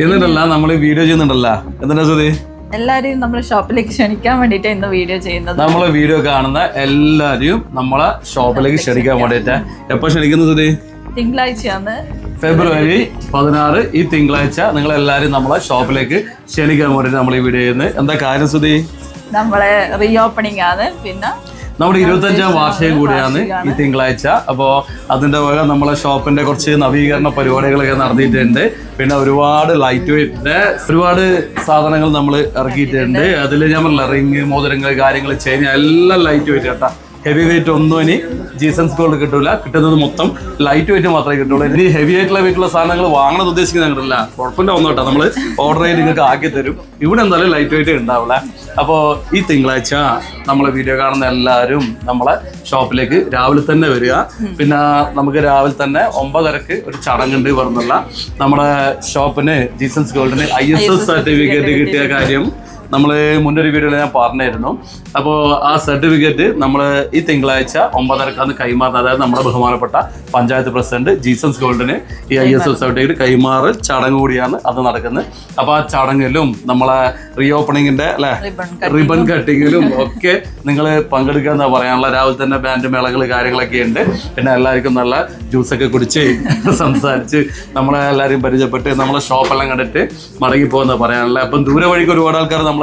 എന്നിട്ടല്ല നമ്മൾ വീഡിയോ ചെയ്യുന്നുണ്ടല്ല. എന്താ സുധി? എല്ലാരെയും നമ്മുടെ ഷോപ്പിലേക്ക് ക്ഷണിക്കാൻ വേണ്ടിട്ട് ഇന്ന് വീഡിയോ ചെയ്യുന്നത്. നമ്മളെ വീഡിയോ കാണുന്ന എല്ലാരെയും നമ്മളെ ഷോപ്പിലേക്ക് ക്ഷണിക്കാൻ വേണ്ടിട്ട്. എപ്പോ ക്ഷണിക്കുന്നത് സുധി? തിങ്കളാഴ്ചയാണ്, ഫെബ്രുവരി 16 ഈ തിങ്കളാഴ്ച നിങ്ങൾ എല്ലാരും നമ്മളെ ഷോപ്പിലേക്ക് ക്ഷണിക്കാൻ വേണ്ടിട്ട് നമ്മൾ ഈ വീഡിയോ ചെയ്യുന്നത്. എന്താ കാര്യം സുധി? നമ്മളെ റീ ഓപ്പണിംഗ് ആണ്. പിന്നെ നമ്മുടെ 25ാം വാർഷികം കൂടിയാണ് ഈ തിങ്കളാഴ്ച. അപ്പോൾ അതിന്റെ വക നമ്മളെ ഷോപ്പിന്റെ കുറച്ച് നവീകരണ പരിപാടികളൊക്കെ നടത്തിയിട്ടുണ്ട്. പിന്നെ ഒരുപാട് ലൈറ്റ് വെയിറ്റിന്റെ ഒരുപാട് സാധനങ്ങൾ നമ്മൾ ഇറക്കിയിട്ടുണ്ട്. അതിൽ ഞാൻ പറഞ്ഞ റിങ്, മോതിരങ്ങൾ, കാര്യങ്ങൾ, ചെയിൻ എല്ലാം ലൈറ്റ് വെയിറ്റ് കേട്ടാ. ഹെവി വെയിറ്റ് ഒന്നും ഇനി ജീസൺസ് ഗോൾഡ് കിട്ടൂല. കിട്ടുന്നത് മൊത്തം ലൈറ്റ് വെയിറ്റ് മാത്രമേ കിട്ടുള്ളൂ. ഇനി ഹെവി ആയിട്ടുള്ള വെയിറ്റുള്ള സാധനങ്ങൾ വാങ്ങണം ഉദ്ദേശിക്കുന്നത് ഞങ്ങളില്ല. കുഴപ്പമില്ല, ഒന്നും കേട്ടോ, നമ്മൾ ഓർഡർ ചെയ്ത് നിങ്ങൾക്ക് ആക്കി തരും. ഇവിടെ എന്തായാലും ലൈറ്റ് വെയിറ്റ് ഉണ്ടാവില്ല. അപ്പോൾ ഈ തിങ്കളാഴ്ച നമ്മളെ വീഡിയോ കാണുന്ന എല്ലാവരും നമ്മളെ ഷോപ്പിലേക്ക് രാവിലെ തന്നെ വരിക. പിന്നെ നമുക്ക് രാവിലെ തന്നെ 9:30 ഒരു ചടങ്ങുണ്ട്. പറഞ്ഞല്ല നമ്മുടെ ഷോപ്പിന് ജീസൺസ് ഗോൾഡിന് ISO സർട്ടിഫിക്കറ്റ് കിട്ടിയ കാര്യം നമ്മൾ മുന്നൊരു വീഡിയോയിൽ ഞാൻ പറഞ്ഞിരുന്നു. അപ്പോൾ ആ സർട്ടിഫിക്കറ്റ് നമ്മൾ ഈ തിങ്കളാഴ്ച 9:30 കൈമാറുന്നത്. അതായത് നമ്മുടെ ബഹുമാനപ്പെട്ട പഞ്ചായത്ത് പ്രസിഡന്റ് ജീസൺസ് ഗോൾഡിന് ഈ ISO സർട്ടിഫിക്കറ്റ് കൈമാറൽ ചടങ്ങ് കൂടിയാണ് അത് നടക്കുന്നത്. അപ്പോൾ ആ ചടങ്ങിലും നമ്മളെ റീ ഓപ്പണിങ്ങിന്റെ അല്ലെ റിബൺ കട്ടിങ്ങിലും ഒക്കെ നിങ്ങൾ പങ്കെടുക്കുക എന്നാ പറയാനുള്ള. രാവിലെ തന്നെ ബാൻഡ് മേളകൾ കാര്യങ്ങളൊക്കെ ഉണ്ട്. പിന്നെ എല്ലാവർക്കും നല്ല ജ്യൂസൊക്കെ കുടിച്ച് സംസാരിച്ച് നമ്മളെ എല്ലാവരും പരിചയപ്പെട്ട് നമ്മളെ ഷോപ്പെല്ലാം കണ്ടിട്ട് മടങ്ങിപ്പോകുന്ന പറയാനുള്ള. അപ്പം ദൂരെ വഴിക്ക് ഒരുപാട് ആൾക്കാർ നമ്മളെ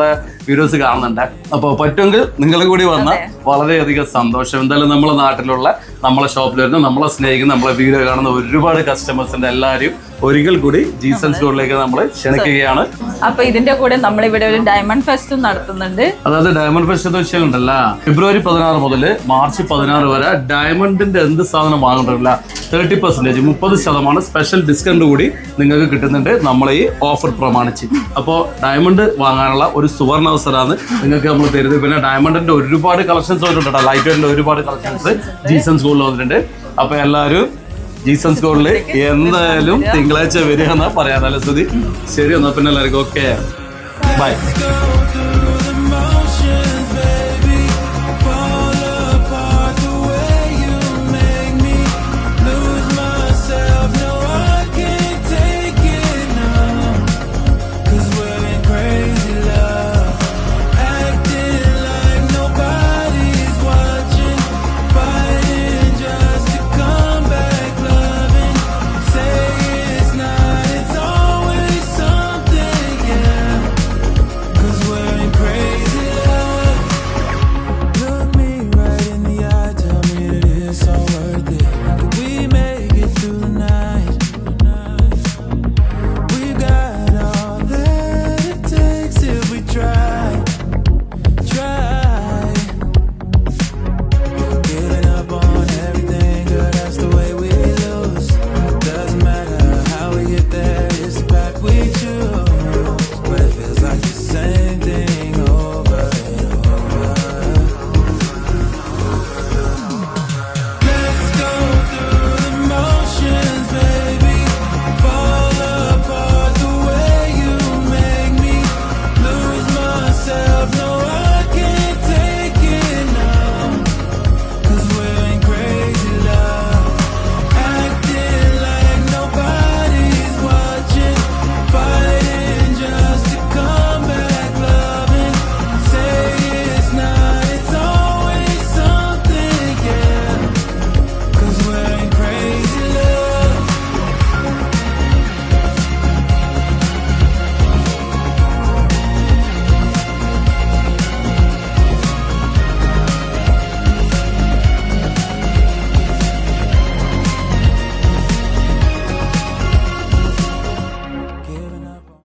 വീഡിയോസ് കാണുന്നുണ്ട്. അപ്പോൾ പറ്റുമെങ്കിൽ നിങ്ങളും കൂടി വന്നാൽ വളരെയധികം സന്തോഷം. എന്തായാലും നമ്മളെ നാട്ടിലുള്ള നമ്മളെ ഷോപ്പിൽ വരുന്ന നമ്മളെ സ്നേഹിക്കുന്ന നമ്മളെ വീഡിയോ കാണുന്ന ഒരുപാട് കസ്റ്റമേഴ്സിന്റെ എല്ലാവരും ഒരിക്കൽ കൂടി ജീസൺസ് ഗോൾഡിലേക്ക് നമ്മൾ ക്ഷണിക്കുകയാണ്. അപ്പൊ ഇതിന്റെ കൂടെ നമ്മളിവിടെ ഒരു ഡയമണ്ട് ഫെസ്റ്റും നടത്തുന്നുണ്ട്. അതായത് ഡയമണ്ട് ഫെസ്റ്റ് എന്ന് വെച്ചാലുണ്ടല്ല, ഫെബ്രുവരി 16 മുതൽ മാർച്ച് 16 വരെ ഡയമണ്ടിന്റെ എന്ത് സാധനം വാങ്ങുന്നില്ല 30%, 30% സ്പെഷ്യൽ ഡിസ്കൗണ്ട് കൂടി നിങ്ങൾക്ക് കിട്ടുന്നുണ്ട് നമ്മളെ ഈ ഓഫർ പ്രമാണിച്ച്. അപ്പോൾ ഡയമണ്ട് വാങ്ങാനുള്ള ഒരു സുവർണ അവസരമാണ് നിങ്ങൾക്ക് നമ്മൾ തരുന്നത്. പിന്നെ ഡയമണ്ടിന്റെ ഒരുപാട് കളക്ഷൻസ് വന്നിട്ടുണ്ട്. ലൈറ്റ് വെയിറ്റിന്റെ ഒരുപാട് കളക്ഷൻസ് ജീസൺസ് ഗോൾഡിൽ വന്നിട്ടുണ്ട്. അപ്പൊ എല്ലാവരും ജീസൺസ് ഗോൾഡിൽ എന്തായാലും തിങ്കളാഴ്ച വരിക എന്നാ പറയാനല്ലേ സുധി? ശരി, എന്നാ പിന്നെ എല്ലാവർക്കും ഓക്കെ, ബൈ.